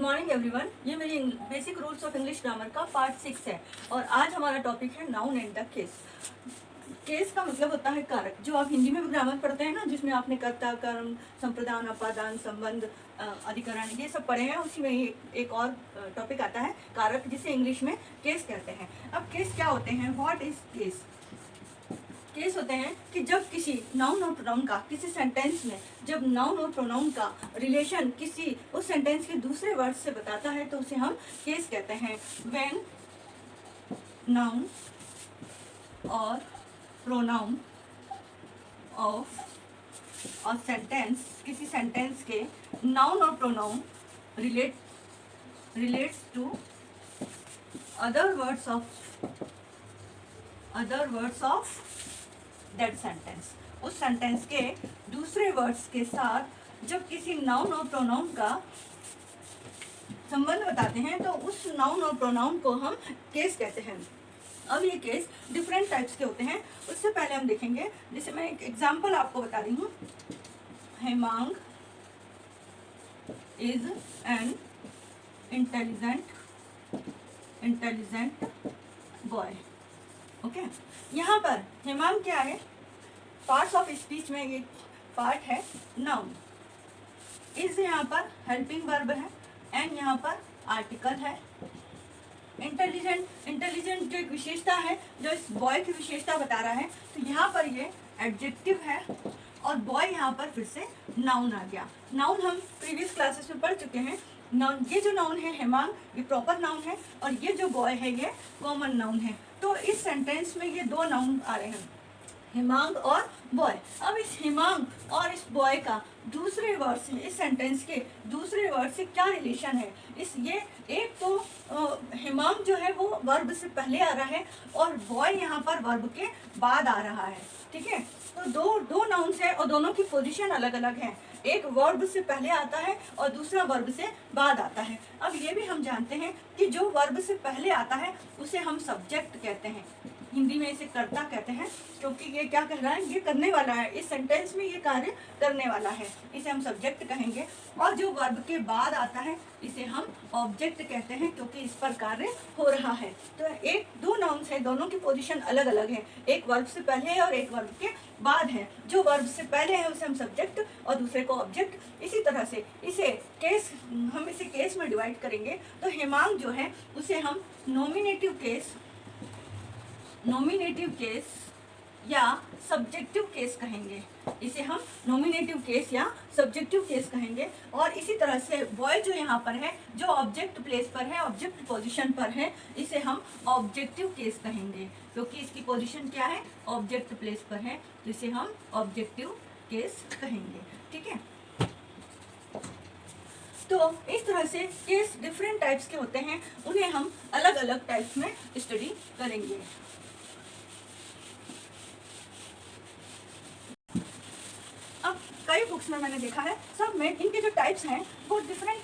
Morning everyone. ये मेरी basic rules of English grammar का पार्ट 6 है और आज हमारा टॉपिक है noun and the case. Case का मतलब होता है कारक, जो आप हिंदी में भी ग्रामर पढ़ते हैं ना, जिसमें आपने कर्ता, कर्म, संप्रदान, अपादान, संबंध, अधिकरण, ये सब पढ़े हैं। उसी में एक और टॉपिक आता है कारक, जिसे इंग्लिश में केस कहते हैं। अब केस क्या होते हैं? What is case? केस होते हैं कि जब किसी नाउन और प्रोनाउन का किसी सेंटेंस में, जब नाउन और प्रोनाउन का रिलेशन किसी उस सेंटेंस के दूसरे वर्ड से बताता है तो उसे हम केस कहते हैं। व्हेन नाउन और प्रोनाउन ऑफ और सेंटेंस, किसी सेंटेंस के नाउन और pronoun relates to other words of that sentence, उस सेंटेंस के दूसरे वर्ड्स के साथ जब किसी नाउन और प्रोनाउन का संबंध बताते हैं तो उस नाउन और प्रोनाउन को हम केस कहते हैं। अब ये केस डिफरेंट टाइप्स के होते हैं। उससे पहले हम देखेंगे, जैसे मैं एक एग्जांपल आपको बता रही हूँ। Hemang is an intelligent boy. Okay, यहाँ पर हेमांग क्या है? पार्ट्स ऑफ स्पीच में एक पार्ट है नाउन। इज यहाँ पर हेल्पिंग वर्ब है, एंड यहाँ पर आर्टिकल है। इंटेलिजेंट जो एक विशेषता है, जो इस बॉय की विशेषता बता रहा है, तो यहाँ पर ये एडजेक्टिव है और बॉय यहाँ पर फिर से नाउन आ गया। नाउन हम प्रीवियस क्लासेस में पढ़ चुके हैं। नाउन, ये जो नाउन है हेमांग, ये प्रॉपर नाउन है, और ये जो बॉय है ये कॉमन नाउन है। तो इस सेंटेंस में ये दो नाउन आ रहे हैं, हेमांग और बॉय। अब इस हेमांग और इस बॉय का दूसरे वर्ड से, इस सेंटेंस के दूसरे वर्ड से क्या रिलेशन है? ये एक तो हेमांग जो है वो वर्ब से पहले आ रहा है और बॉय यहाँ पर वर्ब के बाद आ रहा है। ठीक है, तो दो नाउन्स है और दोनों की पोजीशन अलग अलग है। एक वर्ब से पहले आता है और दूसरा वर्ब से बाद आता है। अब ये भी हम जानते हैं कि जो वर्ब से पहले आता है उसे हम सब्जेक्ट कहते हैं। हिंदी में इसे कर्ता कहते हैं, क्योंकि ये क्या कह रहा है? ये करने वाला है, इस सेंटेंस में ये कार्य करने वाला है, इसे हम सब्जेक्ट कहेंगे। और जो वर्ब के बाद आता है इसे हम ऑब्जेक्ट कहते हैं, क्योंकि इस पर कार्य हो रहा है। तो एक दो नाउन्स है, दोनों की पोजीशन अलग अलग है। एक वर्ब से पहले है और एक वर्ब के बाद है। जो वर्ब से पहले है उसे हम सब्जेक्ट और दूसरे को ऑब्जेक्ट। इसी तरह से इसे केस, हम इसे केस में डिवाइड करेंगे। तो हेमांग जो है उसे हम नॉमिनेटिव केस या सब्जेक्टिव केस कहेंगे। इसे हम नॉमिनेटिव केस या सब्जेक्टिव केस कहेंगे। और इसी तरह से बॉय जो यहाँ पर है, जो ऑब्जेक्ट प्लेस पर है, ऑब्जेक्ट पोजीशन पर है, इसे हम ऑब्जेक्टिव केस कहेंगे, क्योंकि इसकी पोजीशन क्या है? ऑब्जेक्ट प्लेस पर है, तो इसे हम ऑब्जेक्टिव केस कहेंगे। ठीक है, तो इस तरह से केस डिफरेंट टाइप्स के होते हैं, उन्हें हम अलग अलग टाइप्स में स्टडी करेंगे। अब कई बुक्स में मैंने देखा है, सब में इनके जो टाइप्स हैं वो डिफरेंट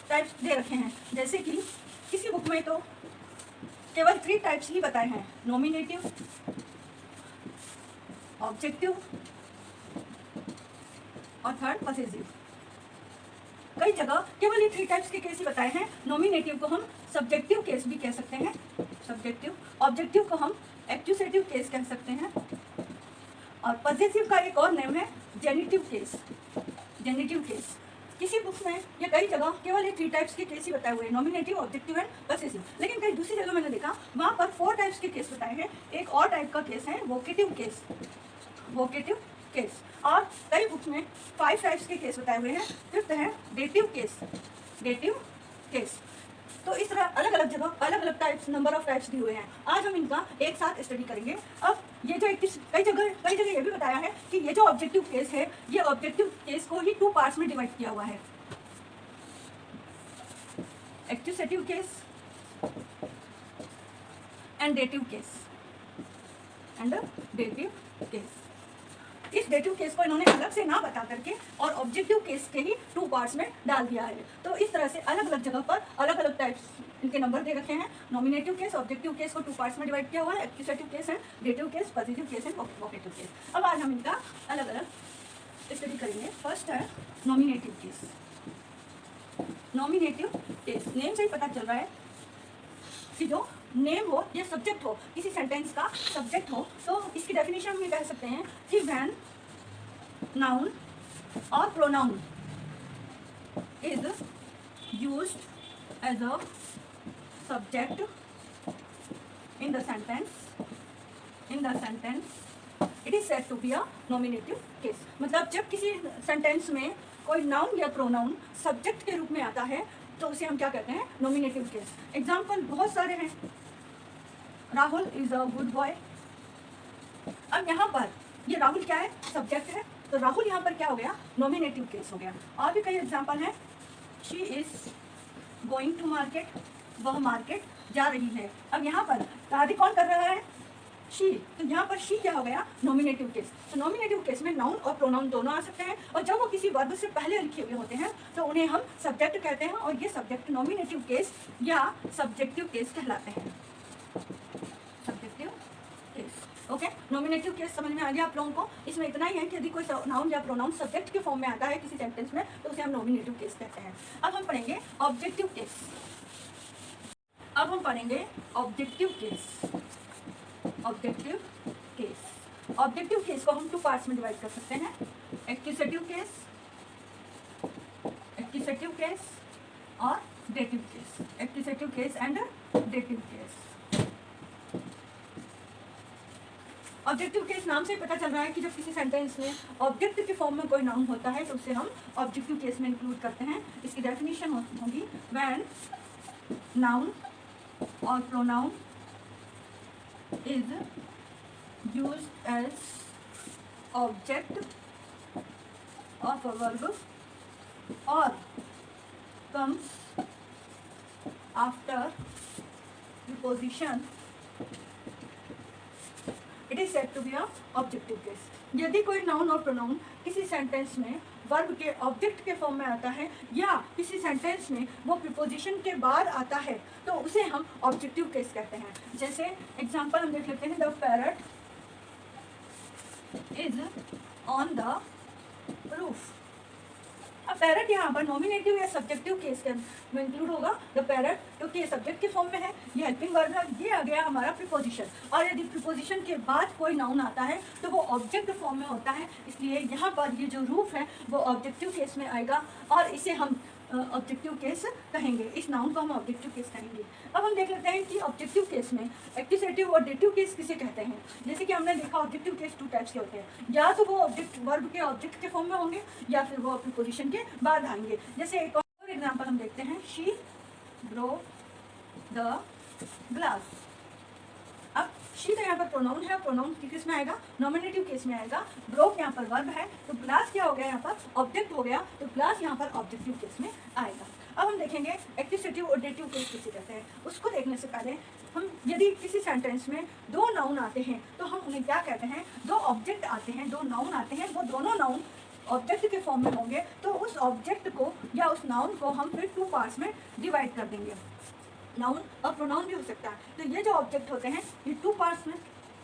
टाइप्स दे रखे हैं। जैसे कि किसी बुक में तो केवल 3 टाइप्स ही बताए हैं, नॉमिनेटिव, ऑब्जेक्टिव और थर्ड पॉसेसिव। कई जगह केवल ये 3 टाइप्स के केस ही बताए हैं। नॉमिनेटिव को हम सब्जेक्टिव केस भी कह सकते हैं, सब्जेक्टिव। ऑब्जेक्टिव को हम एक्यूसेटिव केस कह सकते हैं, और पॉसेसिव का एक और नेम है जेनिटिव केस। किसी बुक्स में या कई जगह केवल ये 3 टाइप्स के केस ही बताए हुए हैं, नॉमिनेटिव, ऑब्जेक्टिव एंड पॉसेसिव। लेकिन कई दूसरी जगह मैंने देखा वहाँ पर 4 टाइप्स के केस बताए हैं। एक और टाइप का केस है वोकेटिव केस। और कई बुक्स में 5 टाइप्स के केस बताए हुए हैं। 5th है डेटिव केस। तो इस तरह अलग अलग जगह अलग अलग टाइप्स, नंबर ऑफ टाइप्स दिए हुए हैं। आज हम इनका एक साथ स्टडी करेंगे। अब ये जो कई जगह ये भी बताया है कि ये जो ऑब्जेक्टिव केस है, ये ऑब्जेक्टिव केस को ही 2 पार्ट्स में डिवाइड किया हुआ है, एक्यूसेटिव केस एंड डेटिव केस। इस डेटिव केस को इन्होंने अलग से ना बता करके और ऑब्जेक्टिव केस के ही 2 पार्ट्स में डाल दिया है। तो इस तरह से अलग अलग जगह पर अलग अलग टाइप्स इनके नंबर दे रखे हैं। नॉमिनेटिव केस, ऑब्जेक्टिव केस को 2 पार्ट्स में डिवाइड किया हुआ है, एक्यूसेटिव case and dative case, possessive case and vocative case. अब आज हम इनका अलग अलग स्टडी करेंगे। फर्स्ट है nominative case. Nominative case, name से ही पता चल रहा है कि जो नेम हो या सब्जेक्ट हो, किसी सेंटेंस का सब्जेक्ट हो, तो इसकी डेफिनेशन हम ये कह सकते हैं कि व्हेन नाउन और pronoun is used as a subject in the sentence it is said to be a nominative case। मतलब जब किसी सेंटेंस में कोई नाउन या प्रोनाउन सब्जेक्ट के रूप में आता है तो उसे हम क्या कहते हैं, नॉमिनेटिव केस। एग्जाम्पल बहुत सारे हैं। Rahul is a good boy. अब यहाँ पर ये राहुल क्या है, सब्जेक्ट है, तो राहुल यहाँ पर क्या हो गया, नॉमिनेटिव केस हो गया। और भी कई एग्जाम्पल हैं। She is going to market, वह मार्केट जा रही है। अब यहाँ पर कार्य कौन कर रहा है, शी, तो यहाँ पर शी क्या हो गया, नॉमिनेटिव केस। तो नॉमिनेटिव केस में नाउन और प्रोनाउन दोनों आ सकते हैं, और जब वो किसी वर्ब से पहले लिखे हुए होते हैं तो उन्हें हम सब्जेक्ट कहते हैं, और ये सब्जेक्ट नॉमिनेटिव केस या सब्जेक्टिव केस कहलाते हैं। Subjective case, okay. Nominative case समझ में आ गया आप लोगों को। इसमें इतना ही है कि यदि कोई नाउन या प्रोनाउन सब्जेक्ट के फॉर्म में आता है किसी सेंटेंस में तो उसे हम नॉमिनेटिव केस कहते हैं। अब हम पढ़ेंगे ऑब्जेक्टिव केस। अब हम पढ़ेंगे objective case. Objective case, objective case को हम टू पार्ट्स में डिवाइड कर सकते हैं, एक्यूसेटिव केस, एक्यूसेटिव केस और dative case. एक्यूसेटिव case and dative case. Objective case नाम से पता चल रहा है कि जब किसी सेंटेंस में ऑब्जेक्ट के फॉर्म में कोई नाउन होता है तो उसे हम ऑब्जेक्टिव केस में इंक्लूड करते हैं। इसकी डेफिनेशन होगी व्हेन नाउन और pronoun is used as object of a verb or comes after preposition, it is said to be a objective case। यदि कोई नाउन और प्रोनाउन किसी सेंटेंस में वर्ब के ऑब्जेक्ट के फॉर्म में आता है या किसी सेंटेंस में वो प्रीपोजिशन के बाद आता है तो उसे हम ऑब्जेक्टिव केस कहते हैं। जैसे एग्जांपल हम देख लेते हैं, the parrot is on the roof. अब पैरट यहाँ पर नॉमिनेटिव या सब्जेक्टिव केस के में इंक्लूड होगा। द पैरट क्योंकि ये सब्जेक्ट के फॉर्म में है, ये हेल्पिंग वर्ब है, ये आ गया हमारा प्रीपोजिशन। और यदि प्रीपोजिशन के बाद कोई नाउन आता है तो वो ऑब्जेक्ट फॉर्म में होता है, इसलिए यहाँ पर ये जो रूफ है वो ऑब्जेक्टिव केस में आएगा और इसे हम ऑब्जेक्टिव केस कहेंगे। इस नाउन को हम ऑब्जेक्टिव केस कहेंगे। अब हम देख लेते हैं कि ऑब्जेक्टिव केस में एक्यूसेटिव और डेटिव केस किसे कहते हैं। जैसे कि हमने देखा ऑब्जेक्टिव केस टू टाइप्स के होते हैं, या तो वो ऑब्जेक्ट वर्ब के ऑब्जेक्ट के फॉर्म में होंगे या फिर वो प्रीपोजिशन के बाद आएंगे। जैसे एक और एग्जांपल हम देखते हैं, शी ब्रोक द ग्लास। अब शी तो यहाँ पर प्रोनाउन है, प्रोनाउन किस में आएगा, नॉमिनेटिव केस में आएगा। ब्रोक यहाँ पर वर्ब है तो ग्लास क्या हो गया, यहाँ पर ऑब्जेक्ट हो गया, तो ग्लास यहाँ पर ऑब्जेक्टिव केस में आएगा। अब हम देखेंगे एक्यूसेटिव और डेटिव केस किसे कहते हैं। उसको देखने से पहले हम यदि किसी सेंटेंस में दो नाउन आते हैं तो हम उन्हें क्या कहते हैं, दो ऑब्जेक्ट आते हैं, दो नाउन आते हैं, वो दोनों नाउन ऑब्जेक्ट के फॉर्म में होंगे तो उस ऑब्जेक्ट को या उस नाउन को हम फिर टू पार्ट्स में डिवाइड कर देंगे। नाउन और प्रोनाउन भी हो सकता है। तो ये जो ऑब्जेक्ट होते हैं ये टू पार्ट्स में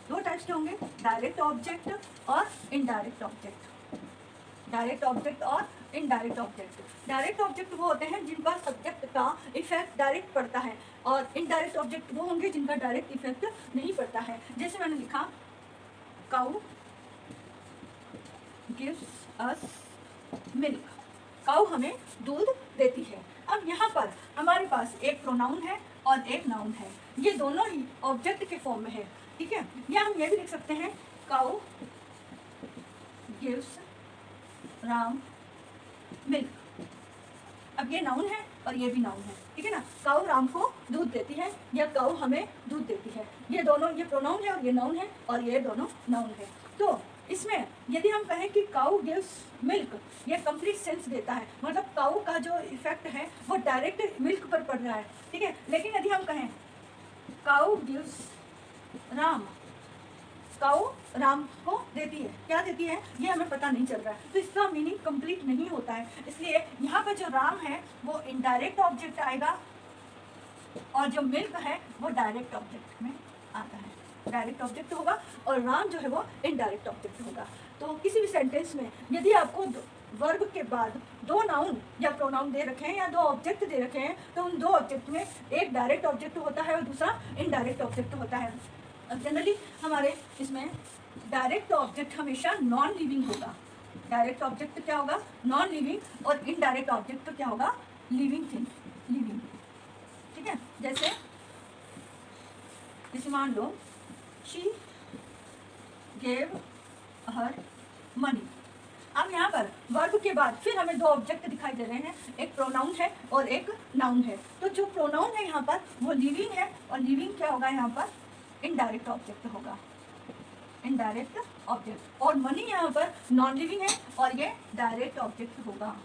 दो टाइप्स के होंगे, डायरेक्ट ऑब्जेक्ट और इनडायरेक्ट ऑब्जेक्ट। डायरेक्ट ऑब्जेक्ट और इनडायरेक्ट ऑब्जेक्ट। डायरेक्ट ऑब्जेक्ट वो होते हैं जिनका सब्जेक्ट का इफेक्ट डायरेक्ट पड़ता है, और इनडायरेक्ट ऑब्जेक्ट वो होंगे जिनका डायरेक्ट इफेक्ट नहीं पड़ता है। जैसे मैंने लिखा काऊ गिव्स अस मिल्क, काऊ हमें दूध देती है। अब यहाँ पर हमारे पास एक प्रोनाउन है और एक नाउन है, ये दोनों ही ऑब्जेक्ट के फॉर्म में है, ठीक है। या हम ये भी लिख सकते हैं काऊ गिव्स राम मिल्क। अब ये नाउन है और ये भी नाउन है, ठीक है ना। काऊ राम को दूध देती है या काऊ हमें दूध देती है, ये दोनों, ये प्रोनाउन है और ये नाउन है और ये दोनों नाउन है। तो इसमें यदि हम कहें कि काऊ गिव्स मिल्क, ये कंप्लीट सेंस देता है, मतलब काऊ का जो इफेक्ट है वो डायरेक्ट मिल्क पर पड़ रहा है, ठीक है। लेकिन यदि हम कहें काऊ गिव्स राम, काऊ राम को देती है, क्या देती है ये हमें पता नहीं चल रहा है, तो इसका मीनिंग कंप्लीट नहीं होता है। इसलिए यहाँ पर जो राम है वो इनडायरेक्ट ऑब्जेक्ट आएगा और जो मिल्क है वो डायरेक्ट ऑब्जेक्ट में आता है, डायरेक्ट ऑब्जेक्ट होगा, और राम जो है वो इनडायरेक्ट ऑब्जेक्ट होगा। तो किसी भी सेंटेंस में यदि आपको वर्ब के बाद दो नाउन या प्रोनाउन दे रखे हैं या दो ऑब्जेक्ट दे रखे हैं, तो उन दो ऑब्जेक्ट में एक डायरेक्ट ऑब्जेक्ट होता है और दूसरा इनडायरेक्ट ऑब्जेक्ट होता है। अब जनरली हमारे इसमें डायरेक्ट ऑब्जेक्ट हमेशा नॉन लिविंग होगा। डायरेक्ट ऑब्जेक्ट क्या होगा? Non living. और इनडायरेक्ट ऑब्जेक्ट क्या होगा? Living thing, living. ठीक है, जैसे मान लो शी गेव हर मनी। अब यहाँ पर वर्ब के बाद फिर हमें दो ऑब्जेक्ट दिखाई दे रहे हैं, एक प्रोनाउन है और एक नाउन है। तो जो प्रोनाउन है यहाँ पर वो लिविंग है, और लिविंग क्या होगा यहाँ पर? इनडायरेक्ट ऑब्जेक्ट होगा, इनडायरेक्ट ऑब्जेक्ट। और मनी यहाँ पर नॉन लिविंग है और ये डायरेक्ट ऑब्जेक्ट होगा,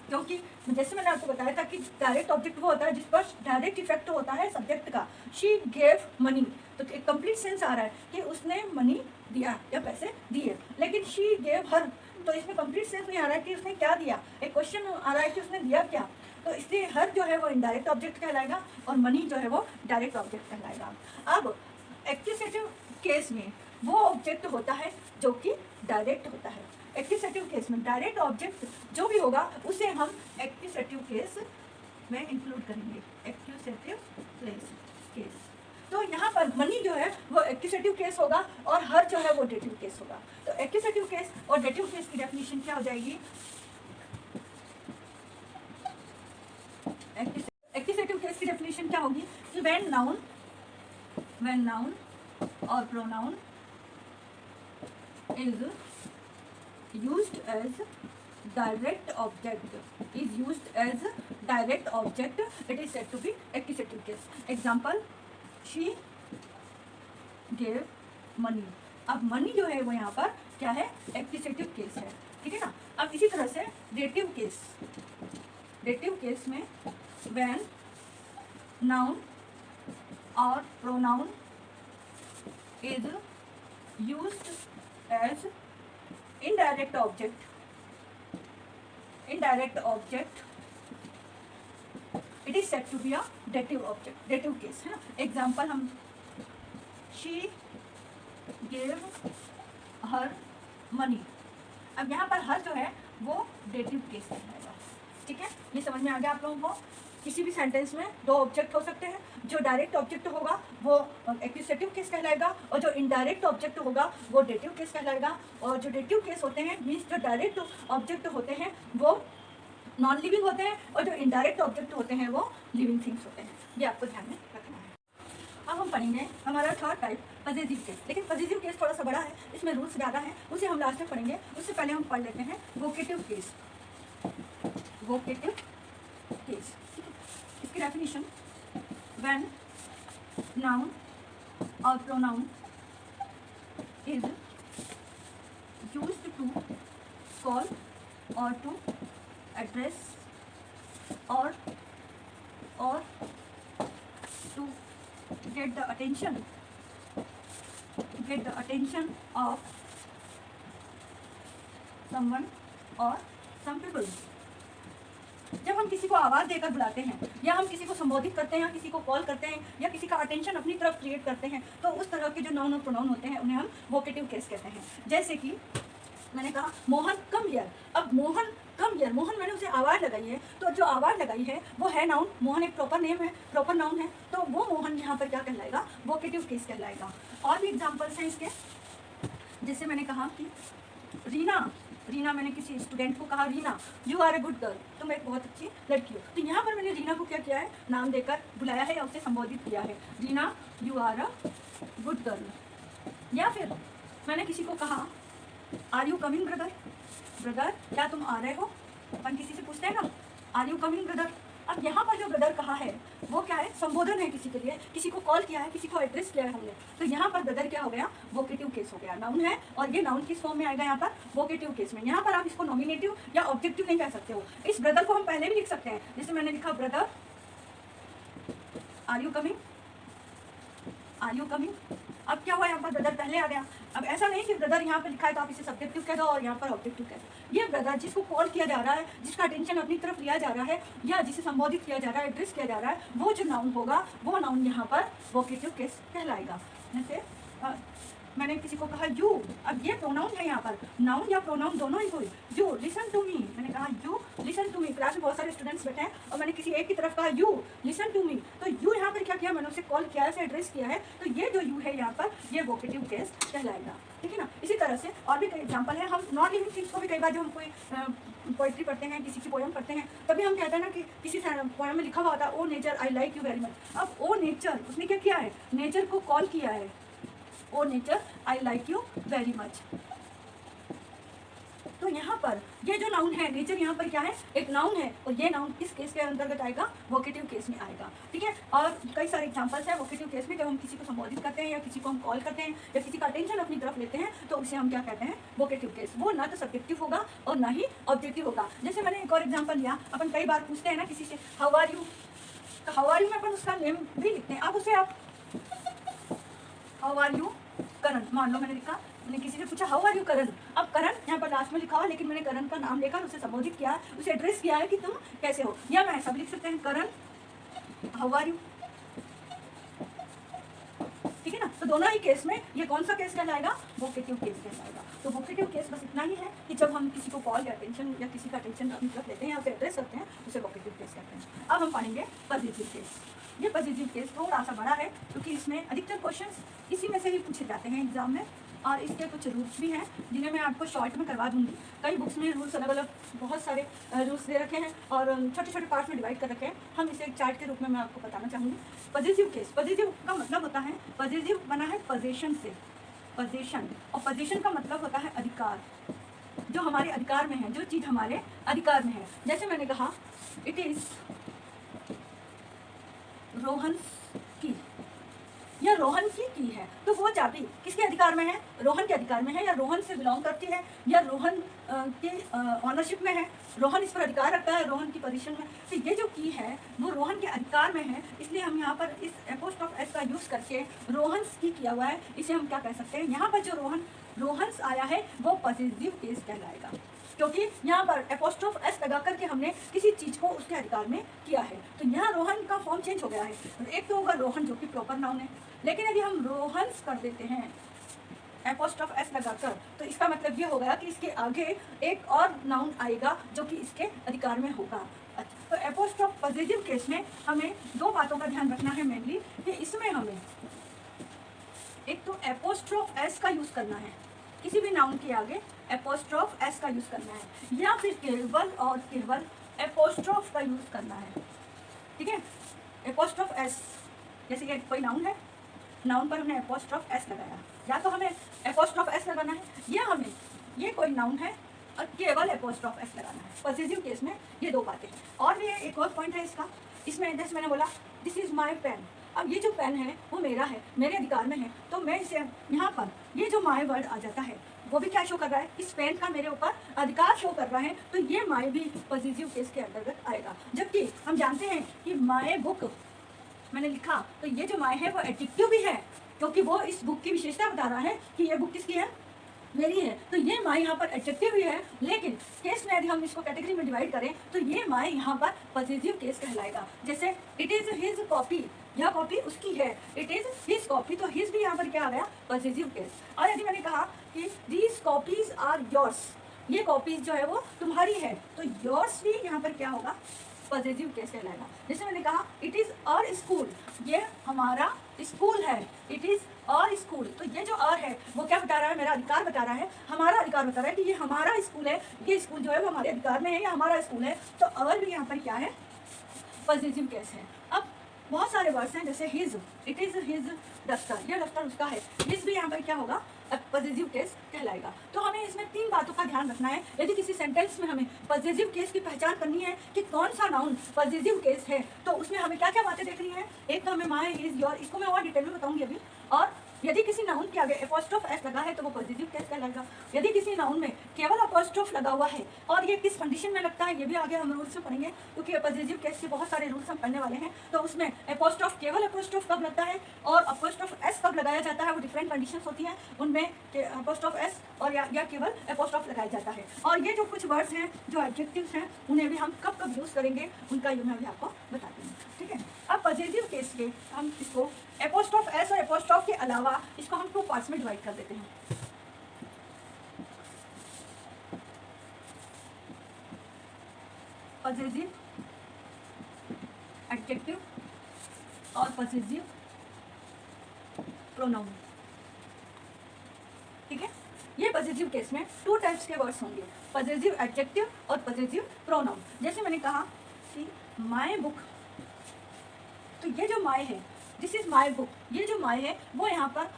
क्योंकि जैसे मैंने आपको बताया था कि डायरेक्ट ऑब्जेक्ट वो होता है जिस पर डायरेक्ट इफेक्ट होता है सब्जेक्ट का। शी गेव मनी, तो एक कंप्लीट सेंस आ रहा है कि उसने मनी दिया या पैसे दिए। लेकिन शी गेव हर, तो इसमें कंप्लीट सेंस नहीं आ रहा है कि उसने क्या दिया, एक क्वेश्चन आ रहा है कि उसने दिया क्या। तो इसलिए हर जो है वो इनडायरेक्ट ऑब्जेक्ट कहलाएगा और मनी जो है वो डायरेक्ट ऑब्जेक्ट कहलाएगा। अब एक्यूसेटिव केस में वो ऑब्जेक्ट होता है जो कि डायरेक्ट होता है। एक्यूसेटिव केस में डायरेक्ट ऑब्जेक्ट जो भी होगा उसे हम एक्यूसेटिव केस में इंक्लूड करेंगे, एक्यूसेटिव केस। तो यहाँ पर मनी जो है वो एक्यूसेटिव केस होगा और हर जो है वो डेटिव केस होगा। तो एक्यूसेटिव केस और डेटिव केस की डेफिनेशन क्या हो जाएगी? एक्यूसेटिव केस की डेफिनेशन क्या होगी कि व्हेन नाउन और pronoun is used as direct object, it is said to be accusative case. Example, she gave money। अब मनी जो है वो यहाँ पर क्या है? एक्यूसेटिव केस है, ठीक है ना। अब इसी तरह से डेटिव केस में when noun और pronoun is used as indirect object, it is said to be a dative object, dative case है ना। एग्जाम्पल हम she gave her money। अब यहाँ पर हर जो है वो डेटिव केस कहलाएगा, ठीक है। ये समझ में आ गया आप लोगों को? किसी भी सेंटेंस में दो ऑब्जेक्ट हो सकते हैं, जो डायरेक्ट ऑब्जेक्ट होगा वो एक्यूसेटिव केस कहलाएगा और जो इनडायरेक्ट ऑब्जेक्ट होगा वो डेटिव केस कहलाएगा। और जो डेटिव केस होते हैं मीन्स जो डायरेक्ट ऑब्जेक्ट होते हैं वो नॉन लिविंग होते हैं और जो इनडायरेक्ट ऑब्जेक्ट होते हैं वो लिविंग थिंग्स होते हैं। ये आपको ध्यान में रखना है। अब हम पढ़ेंगे हमारा थर्ड टाइप पजेसिव केस। लेकिन पजेसिव केस थोड़ा सा बड़ा है, इसमें रूल्स ज़्यादा हैं, उसे हम लास्ट में पढ़ेंगे। उससे पहले हम पढ़ लेते हैं वोकेटिव केस। इसकी डेफिनेशन, व्हेन नाउन और pronoun is used to call और टू एड्रेस और to get the attention of someone or some people। जब हम किसी को आवाज़ देकर बुलाते हैं या हम किसी को संबोधित करते हैं या किसी को कॉल करते हैं या किसी का अटेंशन अपनी तरफ क्रिएट करते हैं, तो उस तरह के जो नाउन और प्रोनाउन होते हैं उन्हें हम वोकेटिव केस कहते हैं। जैसे कि मैंने कहा मोहन कम हियर। अब मोहन कम हियर, मोहन मैंने उसे आवाज़ लगाई है, तो जो आवाज़ लगाई है वो है नाउन। मोहन एक प्रॉपर नेम है, प्रॉपर नाउन है, तो वो मोहन यहाँ पर क्या कहलाएगा? वोकेटिव केस कहलाएगा। और भी एग्जाम्पल्स हैं इसके, जैसे मैंने कहा कि रीना मैंने किसी स्टूडेंट को कहा Reena you are a good girl, तुम एक बहुत अच्छी लड़की हो। तो यहाँ पर मैंने रीना को क्या किया है? नाम देकर बुलाया है या उसे संबोधित किया है, Reena you are a good girl. या फिर मैंने किसी को कहा आर यू कमिंग ब्रदर, क्या तुम आ रहे हो? अपन किसी से पूछते हैं ना आर यू कमिंग ब्रदर। अब यहाँ पर जो ब्रदर कहा है वो क्या है? संबोधन है किसी के लिए, किसी को कॉल किया है, किसी को एड्रेस किया है हमने, तो यहाँ पर ब्रदर क्या हो गया? वोकेटिव केस हो गया। नाउन है और ये नाउन किस फॉर्म में आएगा? यहाँ पर वोकेटिव केस में। यहाँ पर आप इसको नॉमिनेटिव या ऑब्जेक्टिव नहीं कह सकते हो। इस ब्रदर को हम पहले भी लिख सकते हैं, जैसे मैंने लिखा ब्रदर आर यू कमिंग। अब क्या हुआ? यहाँ पर ब्रदर पहले आ गया। अब ऐसा नहीं कि ब्रदर यहाँ पे लिखा है तो आप इसे सब्जेक्टिव कह दो और यहाँ पर ऑब्जेक्टिव कह दो। ये ब्रदर जिसको कॉल किया जा रहा है, जिसका अटेंशन अपनी तरफ लिया जा रहा है या जिसे संबोधित किया जा रहा है, एड्रेस किया जा रहा है, वो जो नाउन होगा वो नाउन यहाँ पर वोकेटिव केस कहलाएगा। जैसे मैंने किसी को कहा यू, अब ये प्रोनाउन है यहाँ पर, नाउन या प्रोनाउन दोनों ही कोई। यू लिसन टू मी, मैंने कहा you listen to me, class में बहुत सारे स्टूडेंट्स बैठे हैं और मैंने किसी एक की तरफ कहा यू लिसन टू मी, तो यू यहाँ पर क्या किया, मैंने उसे कॉल किया है, उसे एड्रेस किया है, तो ये जो यू है यहाँ पर ये वोकेटिव केस कहलाएगा। ठीक है ना। इसी तरह से और भी कई एग्जाम्पल है। हम नॉन लिविंग थिंग्स को भी कई बार जो हम कोई पोइट्री पढ़ते हैं, किसी की पोएम पढ़ते हैं, तभी हम कहते हैं ना कि किसी पोएम में लिखा हुआ होता है O nature I like you very much. अब ओ नेचर उसने क्या किया है, नेचर को कॉल किया है, O nature I like you very much. तो यहाँ पर ये जो नाउन है नेचर यहाँ पर क्या है, एक नाउन है, और ये नाउन किस केस के अंतर्गत आएगा, वोकेटिव केस में आएगा। ठीक है। और कई सारे एग्जांपल्स हैं वोकेटिव केस में, जब हम किसी को संबोधित करते हैं या किसी को हम कॉल करते हैं या किसी का अटेंशन अपनी तरफ लेते हैं तो उसे हम क्या कहते हैं, वोकेटिव केस। वो ना तो सब्जेक्टिव होगा और ना ही ऑब्जेक्टिव होगा। जैसे मैंने एक और एग्जाम्पल लिया, अपन कई बार पूछते हैं ना किसी से हाउ आर यू, तो हाउ आर यू में अपन उसका नेम भी लिखते हैं। अब उसे आप हाउ आर यू करण, मान लो मैंने लिखा, मैंने किसी से पूछा हाउ आर यू करण, अब करण यहाँ पर लास्ट में लिखा हुआ, लेकिन मैंने करण का नाम लेकर उसे संबोधित किया, उसे एड्रेस किया है कि तुम कैसे हो, या मैं ऐसा भी लिख सकते हैं करण हाउ आर यू। ठीक है ना। तो दोनों ही केस में ये कौन सा केस कहलाएगा, वोकेटिव केस कहलाएगा। तो वोकेटिव केस बस इतना ही है कि जब हम किसी को कॉल या अटेंशन या किसी का अटेंशन अपनी तरफ लेते हैं या उसे एड्रेस करते हैं उसे वोकेटिव केस कहते हैं। अब हम पढ़ेंगे पॉजिटिव केस। ये पॉजिटिव केस थोड़ा सा बड़ा है क्योंकि इसमें अधिकतर क्वेश्चंस इसी में से ही पूछे जाते हैं एग्जाम में, और इसके कुछ रूल्स भी हैं जिन्हें मैं आपको शॉर्ट में करवा दूंगी। कई बुक्स में रूल्स अलग अलग बहुत सारे रूल्स दे रखे हैं और छोटे छोटे पार्ट्स में डिवाइड कर रखे हैं। हम इसे एक चार्ट के रूप में मैं आपको बताना चाहूँगी। पॉजिटिव केस, पॉजिटिव का मतलब होता है, पॉजिटिव बना है पोजीशन से, पोजीशन, और पोजीशन का मतलब होता है अधिकार, जो हमारे अधिकार में है, जो चीज़ हमारे अधिकार में है। जैसे मैंने कहा इट इज़ रोहन की, या रोहन की है, तो वो चाबी किसके अधिकार में है, रोहन के अधिकार में है, या रोहन से बिलोंग करती है, या रोहन के ऑनरशिप में है, रोहन इस पर अधिकार रखता है, रोहन की पोजीशन में। तो ये जो की है वो रोहन के अधिकार में है, इसलिए हम यहाँ पर इस एपोस्ट्रोफ एस का यूज़ करके रोहन की किया हुआ है, इसे हम क्या कह सकते हैं, यहाँ पर जो रोहन्स आया है वो पॉजिटिव केस कहलाएगा, क्योंकि यहाँ पर एपोस्ट्रोफ एस लगा करके हमने किसी चीज़ को उसके अधिकार में किया है। तो यहाँ रोहन का फॉर्म चेंज हो गया है। एक तो होगा रोहन जो कि प्रॉपर नाउन है, लेकिन यदि हम रोहन्स कर देते हैं एपोस्ट्रोफ एस लगाकर तो इसका मतलब ये होगा कि इसके आगे एक और नाउन आएगा जो कि इसके अधिकार में होगा। अच्छा, तो एपोस्ट्रोफ पॉजिटिव केस में हमें दो बातों का ध्यान रखना है मेनली, कि इसमें हमें एक तो एपोस्ट्रोफ एस का यूज़ करना है, किसी भी नाउन के आगे एपोस्ट्रोफ एस का यूज़ करना है, या फिर केवल और केवल एपोस्ट्रोफ का यूज़ करना है। ठीक है। एपोस्ट्रोफ एस, जैसे कि कोई नाउन है, नाउन पर हमने एपोस्ट्रोफ एस लगाया, या तो हमें एपोस्ट्रोफ एस लगाना है, या हमें ये कोई नाउन है और केवल एपोस्ट्रोफ एस लगाना है। पॉजिटिव केस में ये दो बातें। और भी एक और पॉइंट है इसका, इसमें जैसे मैंने बोला दिस इज़ माई पेन, अब ये जो पेन है वो मेरा है, मेरे अधिकार में है, तो मैं इसे यहाँ पर ये जो माई वर्ड आ जाता है वो भी क्या शो कर रहा है, इस पेन का मेरे ऊपर अधिकार शो कर रहा है, तो ये माई भी पॉजिटिव केस के अंतर्गत आएगा। जबकि हम जानते हैं कि माई बुक मैंने लिखा, तो ये जो माई है वो एडजेक्टिव भी है, क्योंकि वो इस बुक की विशेषता बता रहा है कि ये बुक किसकी है, मेरी है, तो ये माई यहाँ पर एडजेक्टिव भी है। लेकिन केस में यदि हम इसको कैटेगरी में डिवाइड करें तो ये माई यहाँ पर पॉजिटिव केस कहलाएगा। जैसे इट इज़ हिज कॉपी, यह कॉपी उसकी है, इट इज़ हिज कॉपी, तो हिज भी यहाँ पर क्या आ गया, पॉजिटिव केस। और यदि मैंने कहा कि दीज कॉपीज आर योर्स, ये कॉपीज जो है वो तुम्हारी है, तो योर्स भी यहाँ पर क्या होगा, पॉजिटिव केस कहलाएगा। जैसे मैंने कहा इट इज़ और स्कूल, ये हमारा स्कूल है, इट इज़ और स्कूल, तो ये जो और है वो क्या बता रहा है, मेरा अधिकार बता रहा है, हमारा अधिकार बता रहा है कि ये हमारा स्कूल है, ये स्कूल जो है वो हमारे अधिकार में है, या हमारा स्कूल है, तो और भी यहाँ पर क्या है, पॉजिटिव केस है। अब बहुत सारे वर्ड्स हैं, जैसे हिज, इट इज़ हिज दफ्तर, यह दफ्तर उसका है, हिज भी यहाँ पर क्या होगा, पॉजिटिव केस कहलाएगा। तो हमें इसमें तीन बातों का ध्यान रखना है। यदि किसी सेंटेंस में हमें पॉजिटिव केस की पहचान करनी है कि कौन सा नाउन पॉजिटिव केस है, तो उसमें हमें क्या क्या बातें देखनी है। एक तो हमें माई, हिज, योर, इसको मैं और डिटेल में बताऊंगी अभी। और यदि किसी नाउन के आगे एपोस्ट्रोफ एस लगा है तो वो पॉजिटिव केस कहलाएगा। यदि किसी नाउन में केवल एपोस्ट्रोफ लगा हुआ है, और ये किस कंडीशन में लगता है ये भी आगे हम रूल्स में पढ़ेंगे, क्योंकि पॉजिटिव केस के बहुत सारे रूल्स हम पढ़ने वाले हैं। तो उसमें एपोस्ट्रोफ, केवल एपोस्ट्रोफ कब लगता है और एपोस्ट्रोफ एस कब लगाया जाता है, वो डिफरेंट कंडीशंस होती हैं, उनमें एपोस्ट्रोफ एस और या केवल एपोस्ट्रोफ लगाया जाता है। और ये जो कुछ वर्ड्स हैं जो एडजेक्टिव्स हैं, उन्हें भी हम कब कब यूज़ करेंगे, उनका मैं भी आपको बता दूँगी। ठीक है। अब पॉजिटिव केस इसके हम इसको एपोस्ट्रोफ एस और एपोस्ट्रोफ के अलावा इसको हम 2 पार्ट्स में डिवाइड कर देते हैं। पजेसिव एडजेक्टिव और पजेसिव प्रोनाउन। ठीक है, ये पजेसिव केस में 2 टाइप्स के वर्ड्स होंगे, पजेसिव एडजेक्टिव और पजेसिव प्रोनाउन। जैसे मैंने कहा कि माय बुक, तो ये जो माय है, दिस इज माय बुक, ये जो माय है वो यहाँ पर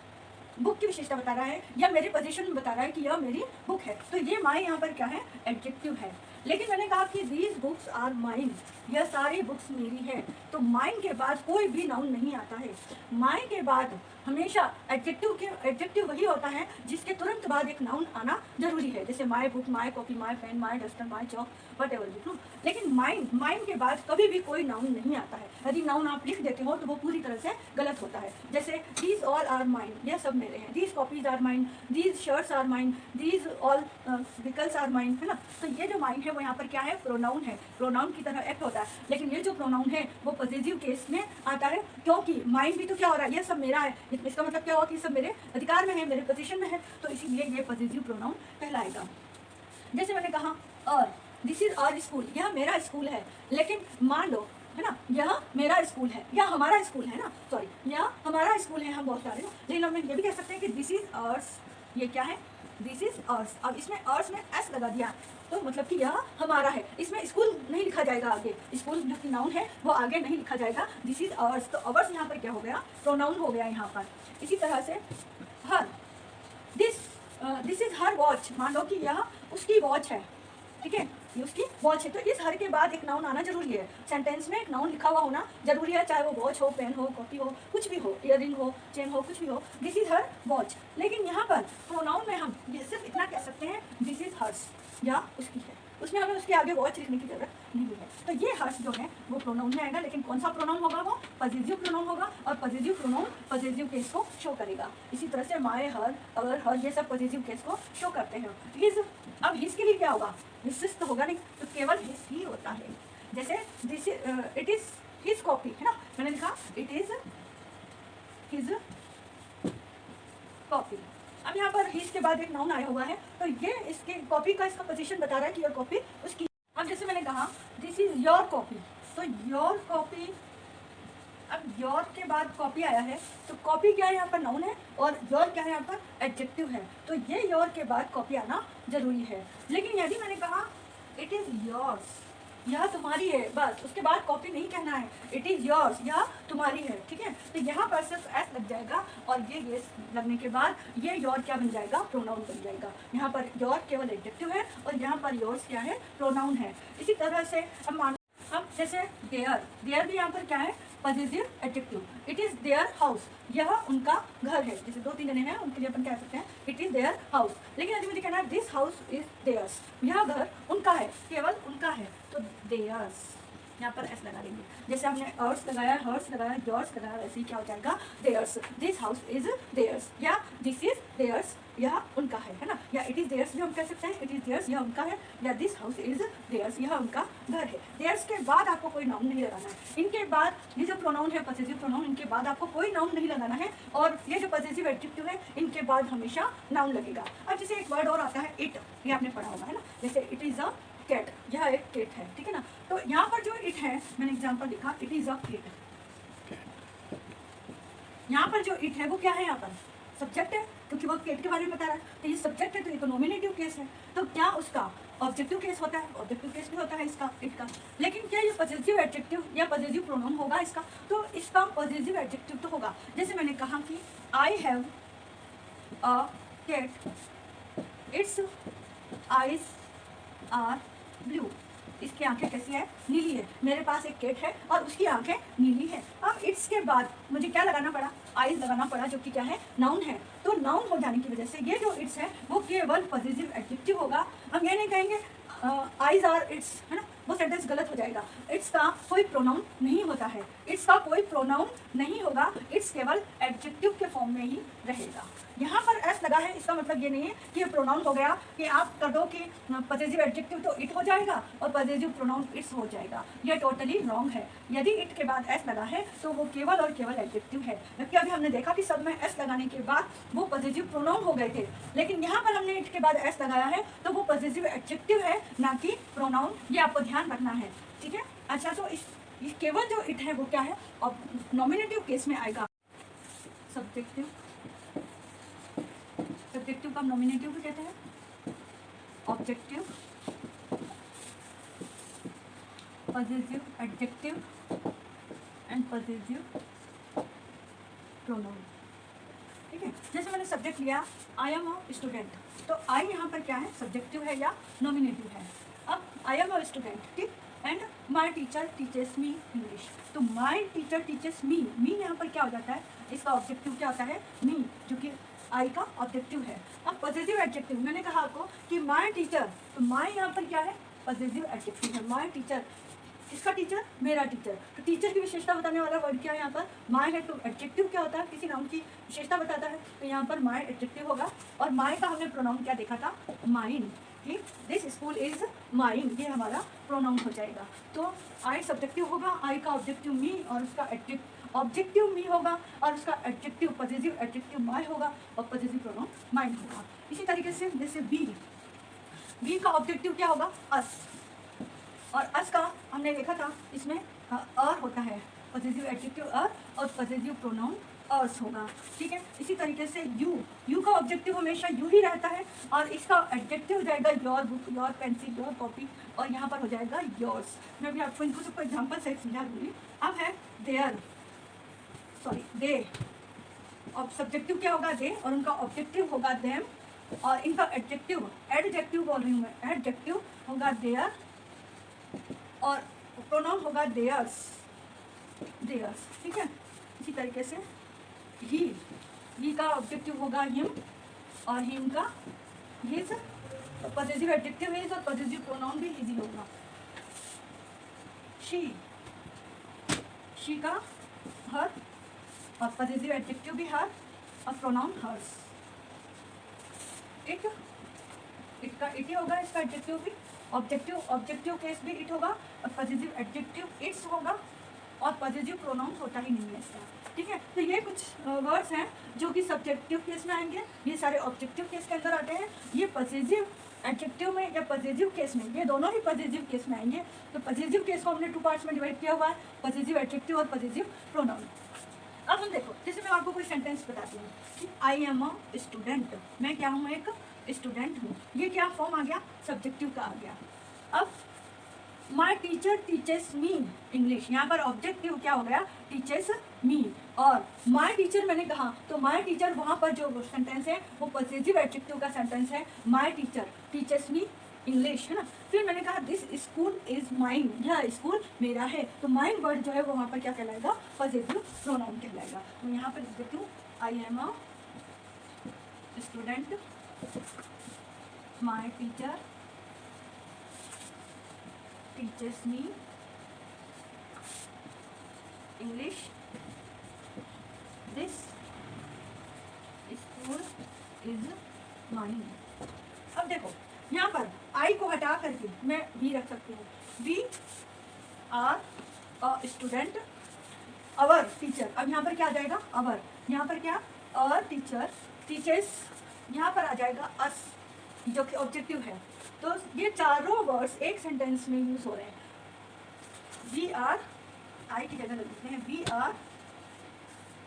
बुक की विशेषता बता रहा है या मेरे पोजीशन में बता रहा है कि यह मेरी बुक है। तो ये माय यहाँ पर क्या है, एडजेक्टिव है। लेकिन मैंने कहा कि दीज बुक्स आर माइन, यह सारी बुक्स मेरी है, तो माइन के बाद कोई भी नाउन नहीं आता है। माइन के बाद हमेशा एडजेक्टिव वही होता है जिसके तुरंत बाद एक नाउन आना जरूरी है, जैसे my book, my copy, my pen, my duster, my chalk, whatever लिख लो। लेकिन माइन के बाद कभी भी कोई नाउन नहीं आता है। यदि नाउन आप लिख देते हो तो वो पूरी तरह से गलत होता है। जैसे दीज ऑल आर माइन, यह सब मेरे हैं, these copies are mine, these shirts are mine, these all vehicles are mine, है ना। तो ये जो माइन है वो यहाँ पर क्या है, प्रोनाउन है, प्रोनाउन की तरह एक्ट होता है। लेकिन ये जो प्रोनाउन है वो पॉजिटिव केस में आता है, क्योंकि माइन भी तो क्या हो रहा है, ये सब मेरा है, इसका मतलब क्या हुआ कि सब मेरे अधिकार में है, मेरे पोजीशन में है, तो इसीलिए ये पॉजिटिव प्रोनाउन कहलाएगा। जैसे मैंने कहा और दिस इज आवर स्कूल, यह मेरा स्कूल है। लेकिन मान लो, है ना, यह मेरा स्कूल है या हमारा स्कूल है ना, सॉरी, यह हमारा स्कूल है, हम बहुत सारे ना, लेकिन हम ये भी कह सकते हैं कि दिस इज आवर्स, ये क्या है, दिस इज आवर्स। अब इसमें आवर्स में एस लगा दिया तो मतलब कि यह हमारा है, इसमें स्कूल नहीं लिखा जाएगा आगे, स्कूल जो कि नाउन है वो आगे नहीं लिखा जाएगा, दिस इज आवर्स। तो आवर्स यहाँ पर क्या हो गया, प्रोनाउन हो गया यहाँ पर। इसी तरह से हर, दिस इज हर वॉच, मान लो कि यह उसकी वॉच है, ठीक है, ये उसकी वॉच है, तो इस हर के बाद एक नाउन आना जरूरी है। सेंटेंस में एक नाउन लिखा हुआ होना जरूरी है, चाहे वो वॉच हो, पेन हो, कॉपी हो, कुछ भी हो, इयररिंग हो, चेन हो, कुछ भी हो, दिस इज हर वॉच। लेकिन यहाँ पर प्रोनाउन में हम ये सिर्फ इतना कह सकते हैं, दिस इज हर्स या उसकी है, उसमें हमें उसके आगे वॉच लिखने की जरूरत नहीं है। तो ये हर्स जो है वो प्रोनाउन में आएगा, लेकिन कौन सा प्रोनाउन होगा, वो पॉजिटिव प्रोनाउन होगा, और पॉजिटिव प्रोनाउन पॉजिटिव केस को शो करेगा। इसी तरह से माय, हर, अवर, हर, ये सब पॉजिटिव केस को शो करते हैं। हिज, अब हिज के लिए क्या होगा, हिज तो होगा नहीं, तो केवल हिज ही होता है। जैसे this it is his copy, है ना, मैंने लिखा इट इज हिज कॉपी। अब यहाँ पर हिज के बाद एक नाउन आया हुआ है, तो ये इसके कॉपी का इसका पोजीशन बता रहा है कि योर कॉपी उसकी। अब जैसे मैंने कहा दिस इज योर कॉपी, तो योर कॉपी, अब योर के बाद कॉपी आया है, तो कॉपी क्या है यहाँ पर, नाउन है, और योर क्या है यहाँ पर, एडजेक्टिव है, तो ये योर के बाद कॉपी आना जरूरी है। लेकिन यदि मैंने कहा इट इज योर्स, यह तुम्हारी है, बस उसके बाद कॉपी नहीं कहना है, इट इज योर्स, यह तुम्हारी है, ठीक है, तो यहाँ पर सिर्फ एस लग जाएगा, और ये लगने के बाद ये योर क्या बन जाएगा, प्रोनाउन बन जाएगा। यहाँ पर योर केवल एडजेक्टिव है और यहाँ पर योर्स क्या है, प्रोनाउन है। इसी तरह से अब मान, अब जैसे देयर, देयर भी यहाँ पर क्या है, positive adjective, it is their house, यह उनका घर है। जैसे 2-3 जने हैं उनके लिए अपन कह सकते हैं इट इज देयर हाउस। लेकिन यदि मुझे कहना है दिस हाउस इज देयर्स, यह घर उनका है, केवल उनका है, तो देयर्स यहाँ पर एस लगा देंगे। जैसे हमने अर्स लगाया, हर्स लगाया, योर्स लगाया, वैसे ही क्या हो जाएगा, theirs, this house is theirs, या दिस इज देयर्स, यह उनका है ना, या इट इज देयर्स भी हम कह सकते हैं, इट इज देयर्स, यह उनका है, या दिस हाउस इज देयर्स, यह उनका घर है। देयर्स के बाद आपको कोई नाउन नहीं लगाना है, इनके बाद ये जो प्रोनाउन है पॉजिटिव प्रोनाउन, इनके बाद आपको कोई नाउन नहीं लगाना है, और ये जो पॉजिटिव एडजेक्टिव है इनके बाद हमेशा नाउन लगेगा। अब जैसे एक वर्ड और आता है इट, ये आपने पढ़ा होगा, है ना, जैसे इट इज अ कैट, यह एक केट है, ठीक है ना, तो यहाँ पर जो इट है, मैंने एग्जांपल लिखा इट इज अ केट, यहाँ पर जो इट है वो क्या है, यहाँ पर सब्जेक्ट है, क्योंकि वो केट के बारे में बता रहा है, तो ये सब्जेक्ट है, तो ये तो नॉमिनेटिव केस है, तो क्या उसका ऑब्जेक्टिव केस होता है, ऑब्जेक्टिव केस भी होता है इसका, इट का। लेकिन क्या ये पॉजिटिव एडजेक्टिव या पॉजिटिव प्रोनाउन होगा इसका, तो इसका पॉजिटिव एडजेक्टिव तो होगा। जैसे मैंने कहा कि I have a cat, its eyes are blue, इसकी आंखें कैसी है, नीली है, मेरे पास एक केट है और उसकी आंखें नीली है। अब इट्स के बाद मुझे क्या लगाना पड़ा, आइज लगाना पड़ा, जो कि क्या है, नाउन है। तो नाउन हो जाने की वजह से ये जो इट्स है वो केवल पॉजिटिव एडजेक्टिव होगा। हम ये नहीं कहेंगे आइज आर इट्स, है ना, वो सेंटेंस गलत हो जाएगा। इट्स का कोई प्रोनाउन नहीं होता है, इट्स का कोई प्रोनाउन नहीं होगा, इट्स केवल एडजेक्टिव के फॉर्म में ही रहेगा। यहाँ पर एस लगा है, इसका मतलब ये नहीं है कि ये प्रोनाउन हो गया कि आप कर दो कि पॉसेसिव एडजेक्टिव तो इट हो जाएगा और पॉसेसिव प्रोनाउन इट्स हो जाएगा, ये टोटली रॉन्ग है। यदि इट के बाद एस लगा है तो वो केवल और केवल एडजेक्टिव है, जबकि अभी हमने देखा कि सब में एस लगाने के बाद वो पॉसेसिव प्रोनाउन हो गए थे, लेकिन यहाँ पर हमने इट के बाद एस लगाया है तो वो पॉसेसिव एडजेक्टिव है, ना कि प्रोनाउन। ये आपको ध्यान रखना है, ठीक है। अच्छा, तो इस केवल जो इट है वो क्या है, और नॉमिनेटिव केस में आएगा सब्जेक्टिव। सब्जेक्टिव का नॉमिनेटिव भी कहते हैं, objective, possessive adjective and possessive pronoun, ठीक है। जैसे मैंने सब्जेक्ट लिया आई एम अ स्टूडेंट, तो आई यहाँ पर क्या है, सब्जेक्टिव है या नॉमिनेटिव है। अब आई एम अ स्टूडेंट, ठीक, and my teacher teachers me English, तो माई टीचर टीचर्स मी, मी यहाँ पर क्या हो जाता है, इसका ऑब्जेक्टिव क्या होता है, मी, जो कि आई का ऑब्जेक्टिव है। अब पॉसेसिव एडजेक्टिव, मैंने कहा आपको कि माई टीचर, तो माई यहाँ पर क्या है, पॉसेसिव एडजेक्टिव है। माई टीचर, किसका टीचर, मेरा टीचर, तो टीचर की विशेषता बताने वाला वर्ड क्या है यहाँ पर, माई है। तो एडजेक्टिव क्या होता है, किसी नाम की विशेषता बताता है, तो यहाँ पर माई एडजेक्टिव होगा। और माई का हमने प्रोनाउन क्या देखा था, माइन, ठीक, दिस स्कूल इज माइन, ये हमारा प्रोनाउन हो जाएगा। तो आई सब्जेक्टिव होगा, आई का ऑब्जेक्टिव मी और उसका ऑब्जेक्टिव मी होगा, और उसका एडजेक्टिव पॉसेसिव एडजेक्टिव माई होगा और पॉसेसिव प्रोनाउन माइन होगा। इसी तरीके से जैसे बी, बी का ऑब्जेक्टिव क्या होगा, अस, और अस का हमने देखा था इसमें अर होता है, पॉसेसिव एडजेक्टिव अर और पॉसेसिव प्रोनाउन अर्स होगा, ठीक है। इसी तरीके से यू, यू का ऑब्जेक्टिव हमेशा यू ही रहता है और इसका एडजेक्टिव हो जाएगा your book, your pencil, your copy, और यहाँ पर हो जाएगा योर्स। मैं भी आपको इनको सबको एग्जाम्पल से समझा दूँगी। अब है देयर, सॉरी दे, और सब्जेक्टिव क्या होगा, दे, और उनका ऑब्जेक्टिव होगा देम, और इनका एडजेक्टिव, एडजेक्टिव बोल रही हूँ मैं, एडजेक्टिव होगा देयर और प्रोनाउन होगा देयर्स, देयर्स, ठीक है। इसी तरीके से ही का ऑब्जेक्टिव होगा हिम और हिम का हिज, पॉसेसिव एडजेक्टिव हिज और पॉसेसिव प्रोनाउन भी हिज ही होगा। शी का हर और पॉसेसिव एडजेक्टिव भी हर और प्रोनाउन हर्स। इट का इट ही होगा, इसका एडजेक्टिव भी, ऑब्जेक्टिव केस भी इट होगा और पॉसेसिव एडजेक्टिव इट्स होगा और पॉसेसिव प्रोनाउन होता ही नहीं है इसका, ठीक है। तो ये कुछ वर्ड्स हैं जो कि सब्जेक्टिव केस में आएंगे, ये सारे ऑब्जेक्टिव केस के अंदर आते हैं, ये पॉसेसिव एडजेक्टिव में या पॉसेसिव केस में, ये दोनों ही पॉसेसिव केस में आएंगे। तो पॉसेसिव केस को हमने 2 पार्ट्स में डिवाइड किया हुआ है, पॉसेसिव एडजेक्टिव और पॉसेसिव प्रोनाउन। अब हम देखो, जैसे मैं आपको कोई सेंटेंस बताती हूँ कि आई एम अ स्टूडेंट, मैं क्या हूँ, एक स्टूडेंट हूँ, ये क्या फॉर्म आ गया, सब्जेक्टिव का आ गया। अब my teacher teachers me English, यहाँ पर ऑब्जेक्टिव क्या हो गया, टीचर्स मी, और माई टीचर मैंने कहा तो माई टीचर वहाँ पर जो सेंटेंस है वो पॉसेसिव एडजेक्टिव का सेंटेंस है, my teacher teachers me English, है ना। फिर मैंने कहा दिस स्कूल इज माइन, यह स्कूल मेरा है, तो माइन वर्ड जो है वो वहाँ पर क्या कहलाएगा, पॉसेसिव प्रोनाउन कहलाएगा। तो यहाँ पर देखती हूँ, I am a student, my teacher teaches me English, this school is mine। अब देखो यहाँ पर आई को हटा करके मैं भी रख सकती हूँ, we are a student, our teacher, अब यहाँ पर क्या आ जाएगा, अवर, यहाँ पर क्या, अवर टीचर टीचर्स, यहाँ पर आ जाएगा अस, जो कि ऑब्जेक्टिव है। तो ये चारों वर्ड्स एक सेंटेंस में यूज हो रहे हैं। वी आर, आई की जगह लिखते हैं,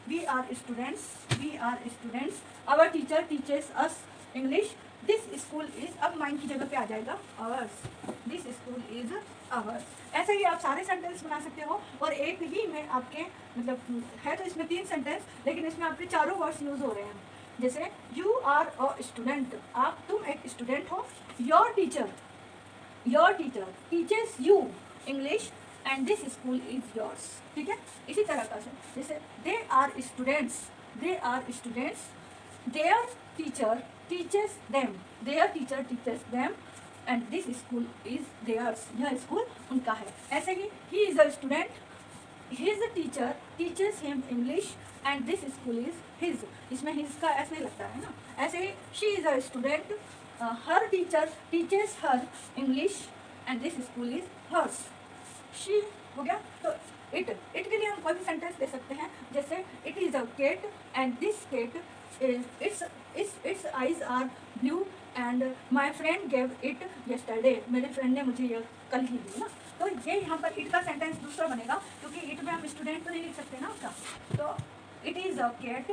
we are students, our teacher teachers us English, this school is, अब माइन की जगह पे आ जाएगा ours, this school is ours. ऐसे ही आप सारे सेंटेंस बना सकते हो, और एक ही में आपके मतलब है तो इसमें 3 सेंटेंस, लेकिन इसमें आपके चारों वर्ड्स यूज हो रहे हैं। जैसे यू आर अ स्टूडेंट, आप, तुम एक स्टूडेंट हो, your teacher teaches you English and this school is yours, ठीक है। इसी तरह का से जैसे they are students, their teacher teaches them, and this school is theirs, यह स्कूल उनका है। ऐसे ही is a student, his teacher teaches him English and this school is his, इसमें हिज का ऐसे नहीं लगता है ना। ऐसे ही she is a student, her teacher teaches her English and this school is hers. She हो गया। तो इट के लिए हम कोई भी सेंटेंस ले सकते हैं, जैसे it is a cat and this cat its eyes are blue and my friend gave it yesterday, मेरे फ्रेंड ने मुझे ये कल ही दी ना। तो ये यहाँ पर इट का सेंटेंस दूसरा बनेगा, क्योंकि इट में हम स्टूडेंट तो नहीं लिख सकते ना उसका। तो it is a cat,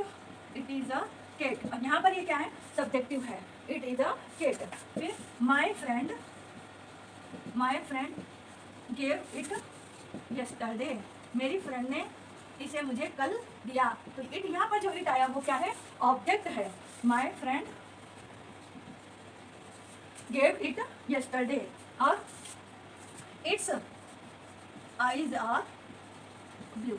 it is a cat, और यहाँ पर ये क्या है, सब्जेक्टिव है, इट इज़ अ केट। फिर my friend gave it yesterday, मेरी फ्रेंड ने इसे मुझे कल दिया। तो इट यहाँ पर जो इट आया वो क्या है, ऑब्जेक्ट है। माई फ्रेंड गेव इट यस्टरडे, और इट्स आईज आर ब्लू।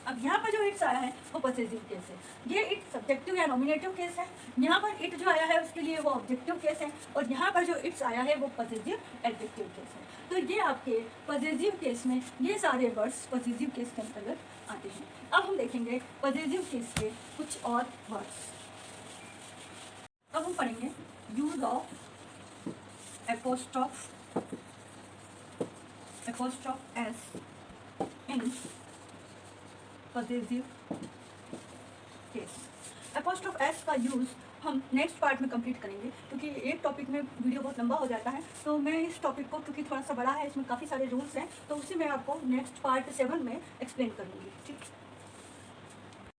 अब यहाँ पर जो इट्स आया है वो पॉसेसिव केस है, ये इट सब्जेक्टिव या नॉमिनेटिव केस है। यहाँ पर इट जो आया है उसके लिए वो ऑब्जेक्टिव केस है, और यहाँ पर जो इट्स आया है वो पॉसेसिव एडजेक्टिव केस है। तो ये आपके पॉसेसिव केस में ये सारे वर्ड्स पॉसेसिव केस के अंतर्गत आते हैं। अब हम देखेंगे पॉसेसिव केस के कुछ और वर्ड्स। अब हम पढ़ेंगे use of apostrophe S in possessive case. Apostrophe S का यूज़ हम नेक्स्ट पार्ट में कंप्लीट करेंगे, क्योंकि एक टॉपिक में वीडियो बहुत लंबा हो जाता है। तो मैं इस टॉपिक को, क्योंकि थोड़ा सा बड़ा है, इसमें काफ़ी सारे रूल्स हैं, तो उसे मैं आपको नेक्स्ट पार्ट 7 में एक्सप्लेन करूँगी। ठीक है।